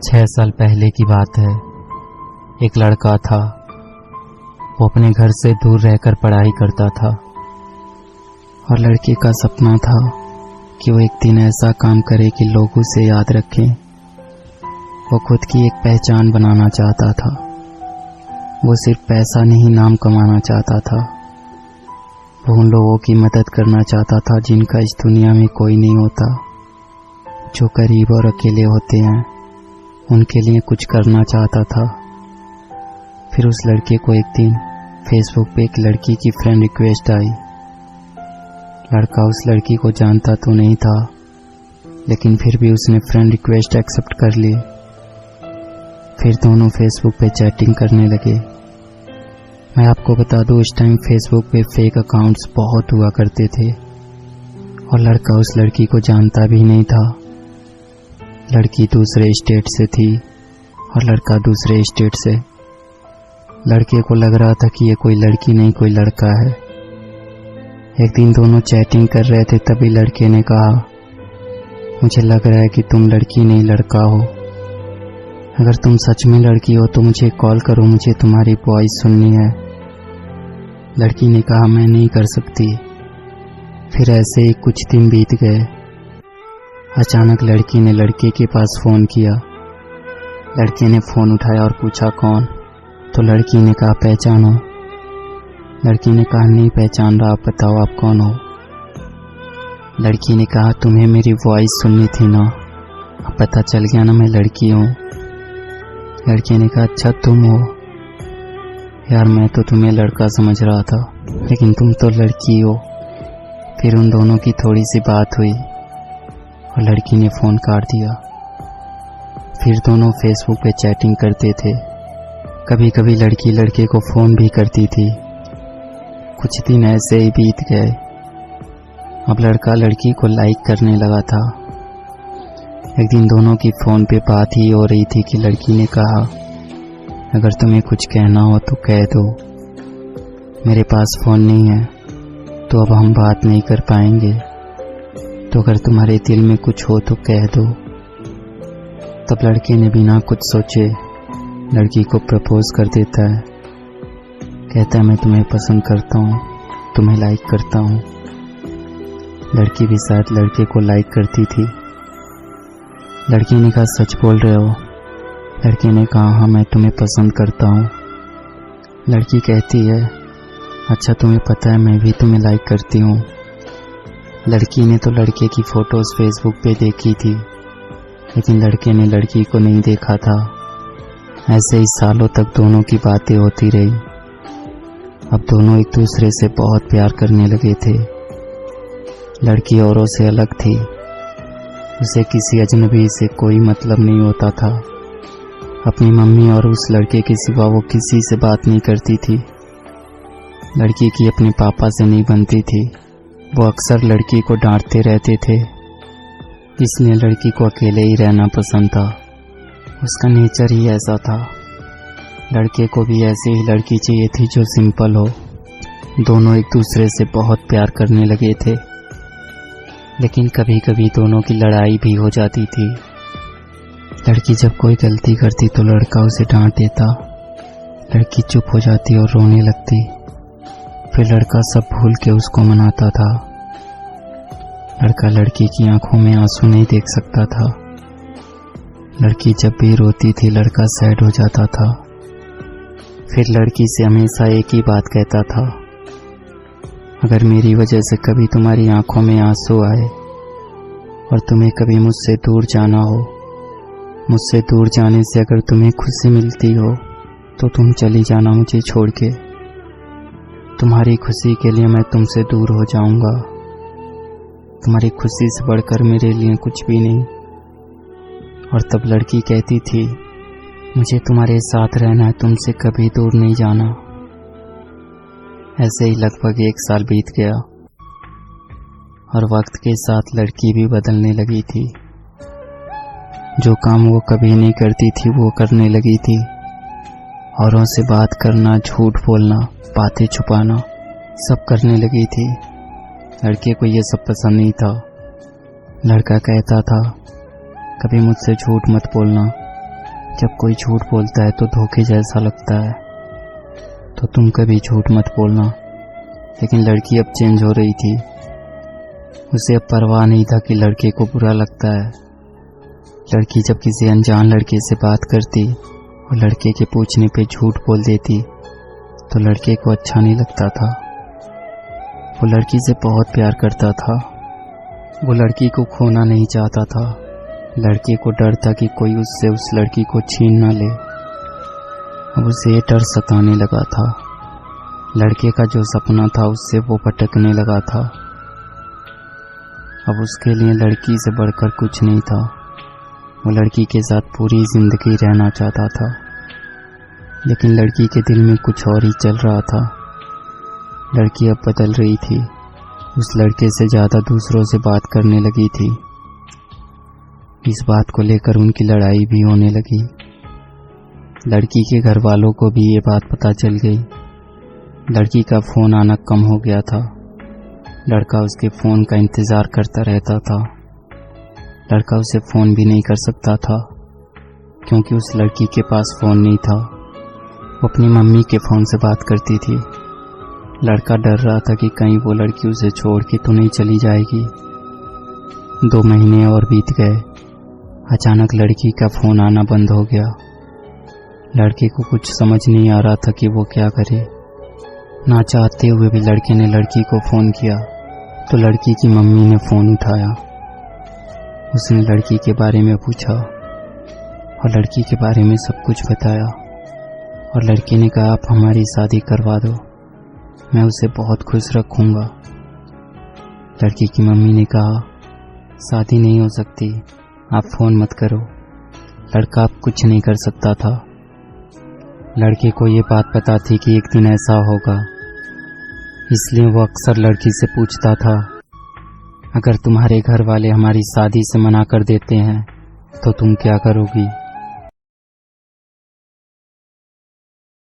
6 साल पहले की बात है। एक लड़का था। वो अपने घर से दूर रहकर पढ़ाई करता था और लड़के का सपना था कि वो एक दिन ऐसा काम करे कि लोग उसे याद रखें। वो खुद की एक पहचान बनाना चाहता था। वो सिर्फ पैसा नहीं, नाम कमाना चाहता था। वो उन लोगों की मदद करना चाहता था जिनका इस दुनिया में कोई नहीं होता, जो गरीब और अकेले होते हैं। उनके लिए कुछ करना चाहता था। फिर उस लड़के को एक दिन फेसबुक पे एक लड़की की फ्रेंड रिक्वेस्ट आई। लड़का उस लड़की को जानता तो नहीं था, लेकिन फिर भी उसने फ्रेंड रिक्वेस्ट एक्सेप्ट कर ली। फिर दोनों फेसबुक पे चैटिंग करने लगे। मैं आपको बता दूं, उस टाइम फेसबुक पे फेक अकाउंट्स बहुत हुआ करते थे और लड़का उस लड़की को जानता भी नहीं था। लड़की दूसरे स्टेट से थी और लड़का दूसरे स्टेट से। लड़के को लग रहा था कि ये कोई लड़की नहीं, कोई लड़का है। एक दिन दोनों चैटिंग कर रहे थे, तभी लड़के ने कहा, मुझे लग रहा है कि तुम लड़की नहीं लड़का हो। अगर तुम सच में लड़की हो तो मुझे कॉल करो, मुझे तुम्हारी वॉइस सुननी है। लड़की ने कहा, मैं नहीं कर सकती। फिर ऐसे ही कुछ दिन बीत गए। अचानक लड़की ने लड़के के पास फ़ोन किया। लड़के ने फ़ोन उठाया और पूछा, कौन? तो लड़की ने कहा, पहचानो। लड़की ने कहा, नहीं पहचान रहा, आप बताओ आप कौन हो। लड़की ने कहा, तुम्हें मेरी वॉइस सुननी थी ना, अब पता चल गया ना मैं लड़की हूँ। लड़के ने कहा, अच्छा तुम हो? यार मैं तो तुम्हें लड़का समझ रहा था, लेकिन तुम तो लड़की हो। फिर उन दोनों की थोड़ी सी बात हुई और लड़की ने फ़ोन काट दिया। फिर दोनों फेसबुक पे चैटिंग करते थे। कभी कभी लड़की लड़के को फ़ोन भी करती थी। कुछ दिन ऐसे ही बीत गए। अब लड़का लड़की को लाइक करने लगा था। एक दिन दोनों की फ़ोन पे बात ही हो रही थी कि लड़की ने कहा, अगर तुम्हें कुछ कहना हो तो कह दो, मेरे पास फ़ोन नहीं है तो अब हम बात नहीं कर पाएंगे, तो अगर तुम्हारे दिल में कुछ हो तो कह दो। तब लड़के ने बिना कुछ सोचे लड़की को प्रपोज कर देता है। कहता है, मैं तुम्हें पसंद करता हूँ, तुम्हें लाइक करता हूँ। लड़की भी शायद लड़के को लाइक करती थी। लड़की ने कहा, सच बोल रहे हो? लड़के ने कहा, हाँ मैं तुम्हें पसंद करता हूँ। लड़की कहती है, अच्छा तुम्हें पता है मैं भी तुम्हें लाइक करती हूँ। लड़की ने तो लड़के की फ़ोटोज़ फेसबुक पे देखी थी, लेकिन लड़के ने लड़की को नहीं देखा था। ऐसे ही सालों तक दोनों की बातें होती रही। अब दोनों एक दूसरे से बहुत प्यार करने लगे थे। लड़की औरों से अलग थी। उसे किसी अजनबी से कोई मतलब नहीं होता था। अपनी मम्मी और उस लड़के के सिवा वो किसी से बात नहीं करती थी। लड़की की अपने पापा से नहीं बनती थी। वो अक्सर लड़की को डांटते रहते थे, इसलिए लड़की को अकेले ही रहना पसंद था। उसका नेचर ही ऐसा था। लड़के को भी ऐसी ही लड़की चाहिए थी जो सिंपल हो। दोनों एक दूसरे से बहुत प्यार करने लगे थे, लेकिन कभी कभी दोनों की लड़ाई भी हो जाती थी। लड़की जब कोई गलती करती तो लड़का उसे डांट देता। लड़की चुप हो जाती और रोने लगती। फिर लड़का सब भूल के उसको मनाता था। लड़का लड़की की आंखों में आंसू नहीं देख सकता था। लड़की जब भी रोती थी लड़का सैड हो जाता था। फिर लड़की से हमेशा एक ही बात कहता था, अगर मेरी वजह से कभी तुम्हारी आंखों में आंसू आए और तुम्हें कभी मुझसे दूर जाना हो, मुझसे दूर जाने से अगर तुम्हें खुशी मिलती हो तो तुम चली जाना मुझे छोड़ के। तुम्हारी खुशी के लिए मैं तुमसे दूर हो जाऊंगा। तुम्हारी खुशी से बढ़कर मेरे लिए कुछ भी नहीं। और तब लड़की कहती थी, मुझे तुम्हारे साथ रहना है, तुमसे कभी दूर नहीं जाना। ऐसे ही लगभग 1 साल बीत गया और वक्त के साथ लड़की भी बदलने लगी थी। जो काम वो कभी नहीं करती थी वो करने लगी थी। औरों से बात करना, झूठ बोलना, बातें छुपाना सब करने लगी थी। लड़के को ये सब पसंद नहीं था। लड़का कहता था, कभी मुझसे झूठ मत बोलना, जब कोई झूठ बोलता है तो धोखे जैसा लगता है, तो तुम कभी झूठ मत बोलना। लेकिन लड़की अब चेंज हो रही थी। उसे अब परवाह नहीं था कि लड़के को बुरा लगता है। लड़की जब किसी अनजान लड़के से बात करती और लड़के के पूछने पे झूठ बोल देती तो लड़के को अच्छा नहीं लगता था। वो लड़की से बहुत प्यार करता था। वो लड़की को खोना नहीं चाहता था। लड़के को डर था कि कोई उससे उस लड़की को छीन ना ले। अब उसे ये डर सताने लगा था। लड़के का जो सपना था उससे वो भटकने लगा था। अब उसके लिए लड़की से बढ़कर कुछ नहीं था। वो लड़की के साथ पूरी जिंदगी रहना चाहता था, लेकिन लड़की के दिल में कुछ और ही चल रहा था। लड़की अब बदल रही थी। उस लड़के से ज़्यादा दूसरों से बात करने लगी थी। इस बात को लेकर उनकी लड़ाई भी होने लगी। लड़की के घर वालों को भी ये बात पता चल गई। लड़की का फ़ोन आना कम हो गया था। लड़का उसके फ़ोन का इंतज़ार करता रहता था। लड़का उसे फ़ोन भी नहीं कर सकता था क्योंकि उस लड़की के पास फ़ोन नहीं था। वो अपनी मम्मी के फ़ोन से बात करती थी। लड़का डर रहा था कि कहीं वो लड़की उसे छोड़ के तो नहीं चली जाएगी। 2 महीने और बीत गए। अचानक लड़की का फ़ोन आना बंद हो गया। लड़के को कुछ समझ नहीं आ रहा था कि वो क्या करे। ना चाहते हुए भी लड़के ने लड़की को फ़ोन किया तो लड़की की मम्मी ने फ़ोन उठाया। उसने लड़की के बारे में पूछा और लड़की के बारे में सब कुछ बताया। और लड़के ने कहा, आप हमारी शादी करवा दो, मैं उसे बहुत खुश रखूँगा। लड़की की मम्मी ने कहा, शादी नहीं हो सकती, आप फ़ोन मत करो। लड़का अब कुछ नहीं कर सकता था। लड़के को ये बात पता थी कि एक दिन ऐसा होगा, इसलिए वो अक्सर लड़की से पूछता था, अगर तुम्हारे घर वाले हमारी शादी से मना कर देते हैं तो तुम क्या करोगी।